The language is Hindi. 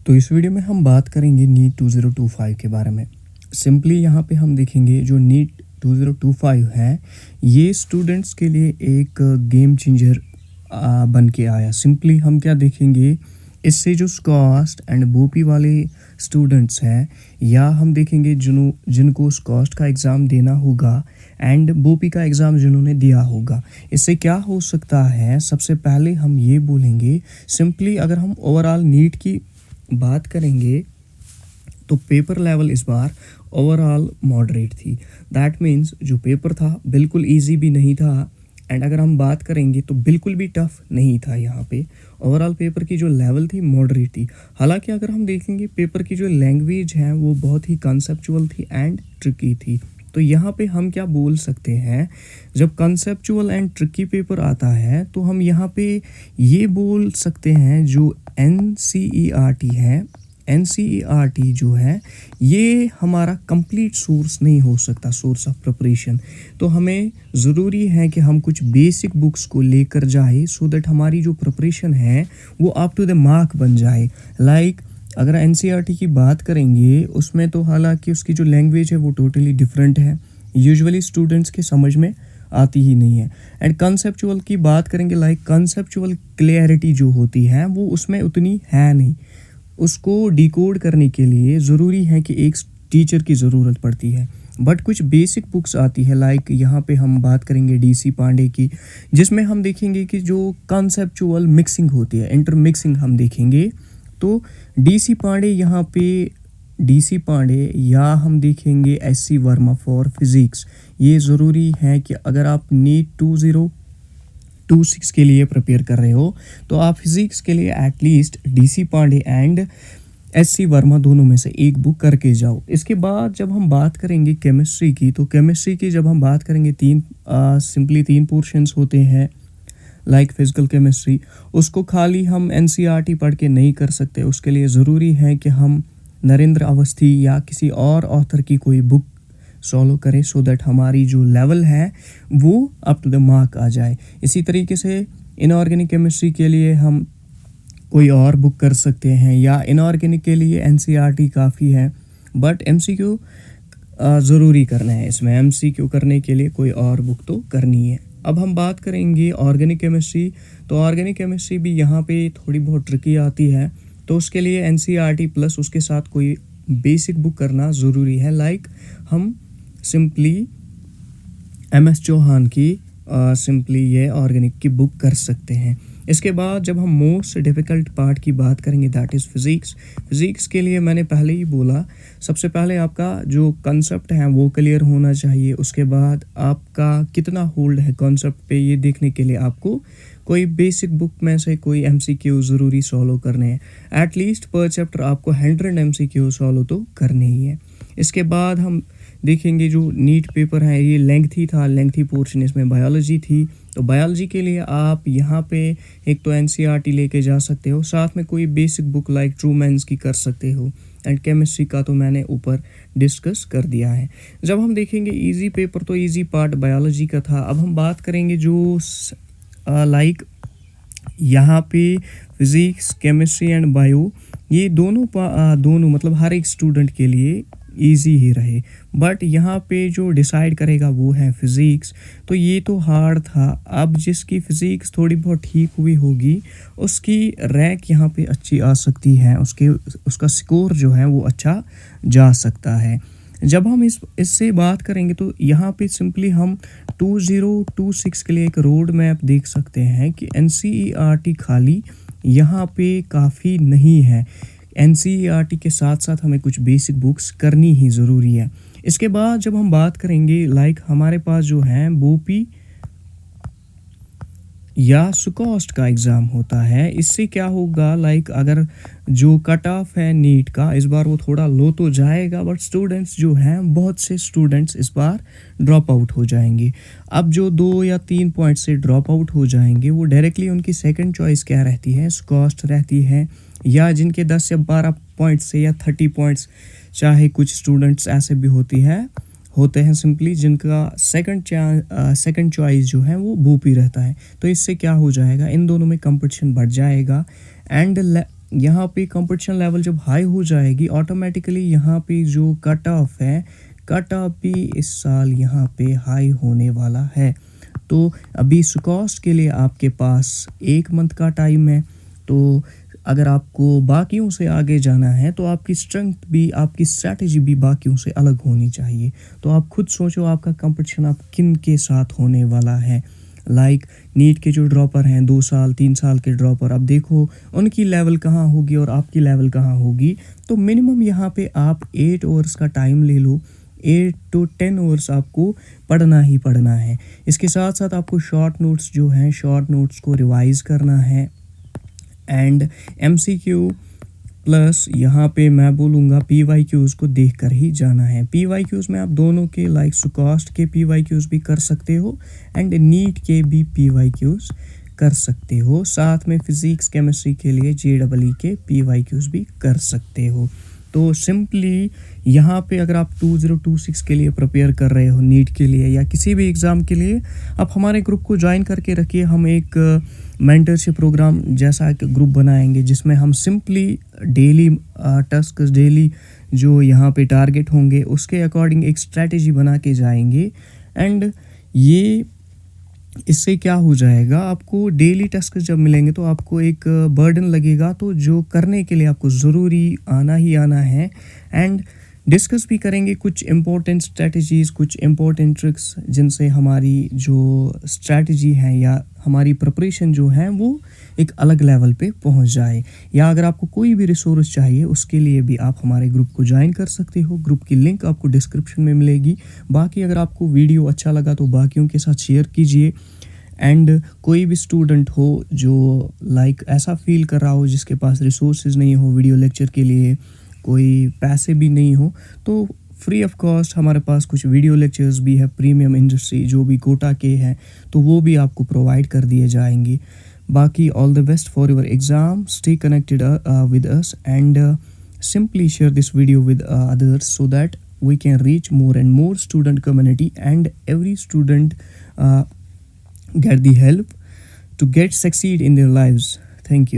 तो इस वीडियो में हम बात करेंगे नीट 2025 के बारे में। सिंपली यहाँ पे हम देखेंगे जो नीट 2025 है, ये स्टूडेंट्स के लिए एक गेम चेंजर बन के आया। सिंपली हम क्या देखेंगे, इससे जो स्कॉस्ट एंड बोपी वाले स्टूडेंट्स हैं, या हम देखेंगे जिनको स्कॉस्ट का एग्ज़ाम देना होगा एंड बोपी का एग्ज़ाम जिन्होंने दिया होगा, इससे क्या हो सकता है। सबसे पहले हम ये बोलेंगे, सिंपली अगर हम ओवरऑल नीट की बात करेंगे तो पेपर लेवल इस बार ओवरऑल मॉडरेट थी। दैट मीन्स जो पेपर था बिल्कुल इजी भी नहीं था, एंड अगर हम बात करेंगे तो बिल्कुल भी टफ नहीं था। यहाँ पे ओवरऑल पेपर की जो लेवल थी मॉडरेट थी। हालांकि अगर हम देखेंगे पेपर की जो लैंग्वेज है वो बहुत ही कंसेप्चुअल थी एंड ट्रिकी थी। तो यहाँ पे हम क्या बोल सकते हैं, जब कंसेप्चुअल एंड ट्रिकी पेपर आता है तो हम यहाँ पे ये बोल सकते हैं जो NCERT है, NCERT जो है ये हमारा कंप्लीट सोर्स नहीं हो सकता, सोर्स ऑफ प्रिपरेशन। तो हमें ज़रूरी है कि हम कुछ बेसिक बुक्स को लेकर जाए सो दैट हमारी जो प्रिपरेशन है वो अप टू द मार्क बन जाए। लाइक अगर NCERT की बात करेंगे उसमें तो हालांकि उसकी जो लैंग्वेज है वो टोटली डिफरेंट है, यूजुअली स्टूडेंट्स के समझ में आती ही नहीं है। एंड कंसेप्चुअल की बात करेंगे, लाइक कंसेप्चुअल क्लियरिटी जो होती है वो उसमें उतनी है नहीं। उसको डिकोड करने के लिए ज़रूरी है कि एक टीचर की ज़रूरत पड़ती है। बट कुछ बेसिक बुक्स आती है, लाइक यहाँ पे हम बात करेंगे DC पांडे की, जिसमें हम देखेंगे कि जो कंसेप्चुअल मिक्सिंग होती है, इंटर मिक्सिंग हम देखेंगे। तो DC पांडे यहाँ पे DC पांडे, या हम देखेंगे SC वर्मा फॉर फिज़िक्स। ये ज़रूरी है कि अगर आप नीट 2026 के लिए प्रिपेयर कर रहे हो तो आप फिज़िक्स के लिए at least DC Pandey and SC Verma दोनों में से एक बुक करके जाओ। इसके बाद जब हम बात करेंगे केमिस्ट्री की, तो केमिस्ट्री की जब हम बात करेंगे सिंपली तीन पोर्शंस होते हैं, लाइक फिजिकल केमिस्ट्री। उसको खाली हम NCERT पढ़ के नहीं कर सकते, उसके लिए ज़रूरी है कि हम नरेंद्र अवस्थी या किसी और ऑथर की कोई बुक सॉल्व करें सो दैट हमारी जो लेवल है वो अप टू द मार्क आ जाए। इसी तरीके से इनऑर्गेनिक केमिस्ट्री के लिए हम कोई और बुक कर सकते हैं, या इनऑर्गेनिक के लिए NCERT काफ़ी है, बट MCQ ज़रूरी करना है। इसमें MCQ करने के लिए कोई और बुक तो करनी है। अब हम बात करेंगे ऑर्गेनिक केमिस्ट्री, तो ऑर्गेनिक केमिस्ट्री भी यहाँ पे थोड़ी बहुत ट्रिकी आती है, तो उसके लिए NCERT प्लस उसके साथ कोई बेसिक बुक करना ज़रूरी है। लाइक हम सिंपली MS चौहान की सिंपली ये ऑर्गेनिक की बुक कर सकते हैं। इसके बाद जब हम मोस्ट डिफ़िकल्ट पार्ट की बात करेंगे, दैट इज़ फिज़िक्स। फिज़िक्स के लिए मैंने पहले ही बोला, सबसे पहले आपका जो कंसेप्ट है वो क्लियर होना चाहिए। उसके बाद आपका कितना होल्ड है कॉन्सेप्ट पे, ये देखने के लिए आपको कोई बेसिक बुक में से कोई MCQ ज़रूरी सॉल्व करने हैं। एटलीस्ट पर चैप्टर आपको 100 MCQ सॉल्व तो करने ही है। इसके बाद हम देखेंगे जो नीट पेपर है ये लेंथी था, लेंथी पोर्शन इसमें बायोलॉजी थी। तो बायोलॉजी के लिए आप यहाँ पे एक तो NCERT लेके जा सकते हो, साथ में कोई बेसिक बुक लाइक ट्रूमैन्स की कर सकते हो, एंड केमिस्ट्री का तो मैंने ऊपर डिस्कस कर दिया है। जब हम देखेंगे इजी पेपर, तो इजी पार्ट बायोलॉजी का था। अब हम बात करेंगे जो लाइक यहाँ पे फिज़िक्स, केमिस्ट्री एंड बायो, ये दोनों मतलब हर एक स्टूडेंट के लिए इजी ही रहे, बट यहाँ पे जो डिसाइड करेगा वो है फिज़िक्स। तो ये तो हार्ड था। अब जिसकी फ़िज़िक्स थोड़ी बहुत ठीक हुई होगी उसकी रैंक यहाँ पे अच्छी आ सकती है, उसका स्कोर जो है वो अच्छा जा सकता है। जब हम इससे बात करेंगे तो यहाँ पे सिंपली हम 2026 के लिए एक रोड मैप देख सकते हैं कि NCERT खाली यहाँ पे काफ़ी नहीं है। NCERT के साथ साथ हमें कुछ बेसिक बुक्स करनी ही ज़रूरी है। इसके बाद जब हम बात करेंगे, लाइक हमारे पास जो है बोपी या सुकॉस्ट का एग्ज़ाम होता है, इससे क्या होगा, लाइक अगर जो कट ऑफ है नीट का इस बार वो थोड़ा लो तो जाएगा, बट स्टूडेंट्स जो हैं, बहुत से स्टूडेंट्स इस बार ड्रॉप आउट हो जाएंगे। अब जो 2 या 3 पॉइंट से ड्रॉप आउट हो जाएंगे वो डायरेक्टली उनकी सेकंड चॉइस क्या रहती है, सुकॉस्ट रहती है, या जिनके 10 या 12 पॉइंट से या 30 पॉइंट्स, चाहे कुछ स्टूडेंट्स ऐसे भी होते हैं सिंपली जिनका सेकंड चॉइस जो है वो बोपी रहता है। तो इससे क्या हो जाएगा, इन दोनों में कंपटीशन बढ़ जाएगा, एंड यहाँ पे कंपटीशन लेवल जब हाई हो जाएगी ऑटोमेटिकली यहाँ पे जो कट ऑफ है, कट ऑफ भी इस साल यहाँ पे हाई होने वाला है। तो अभी सुकॉस्ट के लिए आपके पास 1 मंथ का टाइम है। तो अगर आपको बाकियों से आगे जाना है तो आपकी स्ट्रेंथ भी, आपकी स्ट्रैटेजी भी बाकियों से अलग होनी चाहिए। तो आप खुद सोचो आपका कंपटीशन आप किन के साथ होने वाला है। लाइक नीट के जो ड्रॉपर हैं 2 साल 3 साल के ड्रॉपर, अब देखो उनकी लेवल कहाँ होगी और आपकी लेवल कहाँ होगी। तो मिनिमम यहाँ पे आप 8 आवर्स का टाइम ले लो, 8 to 10 आवर्स आपको पढ़ना ही पढ़ना है। इसके साथ साथ आपको शॉर्ट नोट्स जो हैं, शॉर्ट नोट्स को रिवाइज़ करना है एंड MCQ प्लस यहाँ पे मैं बोलूँगा PYQs को देख कर ही जाना है। PYQs में आप दोनों के लाइक सुकॉस्ट के PYQs भी कर सकते हो एंड नीट के भी PYQs कर सकते हो। साथ में फिज़िक्स केमिस्ट्री के लिए JEE के PYQs भी कर सकते हो। तो सिंपली यहाँ पे अगर आप 2026 के लिए प्रिपेयर कर रहे हो, नीट के लिए या किसी भी एग्ज़ाम के लिए, आप हमारे ग्रुप को ज्वाइन करके रखिए। हम एक मेंटरशिप प्रोग्राम जैसा एक ग्रुप बनाएंगे जिसमें हम सिंपली डेली टास्क, डेली जो यहाँ पे टारगेट होंगे उसके अकॉर्डिंग एक स्ट्रैटेजी बना के जाएंगे। एंड ये इससे क्या हो जाएगा, आपको डेली टास्क जब मिलेंगे तो आपको एक बर्डन लगेगा, तो जो करने के लिए आपको ज़रूरी आना ही आना है। एंड डिस्कस भी करेंगे कुछ इंपॉर्टेंट स्ट्रैटेजीज़, कुछ इंपॉर्टेंट ट्रिक्स जिनसे हमारी जो स्ट्रैटेजी है या हमारी प्रिपरेशन जो है वो एक अलग लेवल पे पहुंच जाए। या अगर आपको कोई भी रिसोर्स चाहिए उसके लिए भी आप हमारे ग्रुप को ज्वाइन कर सकते हो। ग्रुप की लिंक आपको डिस्क्रिप्शन में मिलेगी। बाकी अगर आपको वीडियो अच्छा लगा तो बाकियों के साथ शेयर कीजिए। एंड कोई भी स्टूडेंट हो जो लाइक ऐसा फील कर रहा हो जिसके पास रिसोर्सेज नहीं हो वीडियो लेक्चर के लिए, कोई पैसे भी नहीं हो, तो फ्री ऑफ कॉस्ट हमारे पास कुछ वीडियो लेक्चर्स भी है प्रीमियम इंडस्ट्री जो भी कोटा के हैं, तो वो भी आपको प्रोवाइड कर दिए जाएंगे। बाकी all the best for your exam, stay connected with us and simply share this video with others so that we can reach more and more student community and every student get the help to get succeed in their lives. Thank you.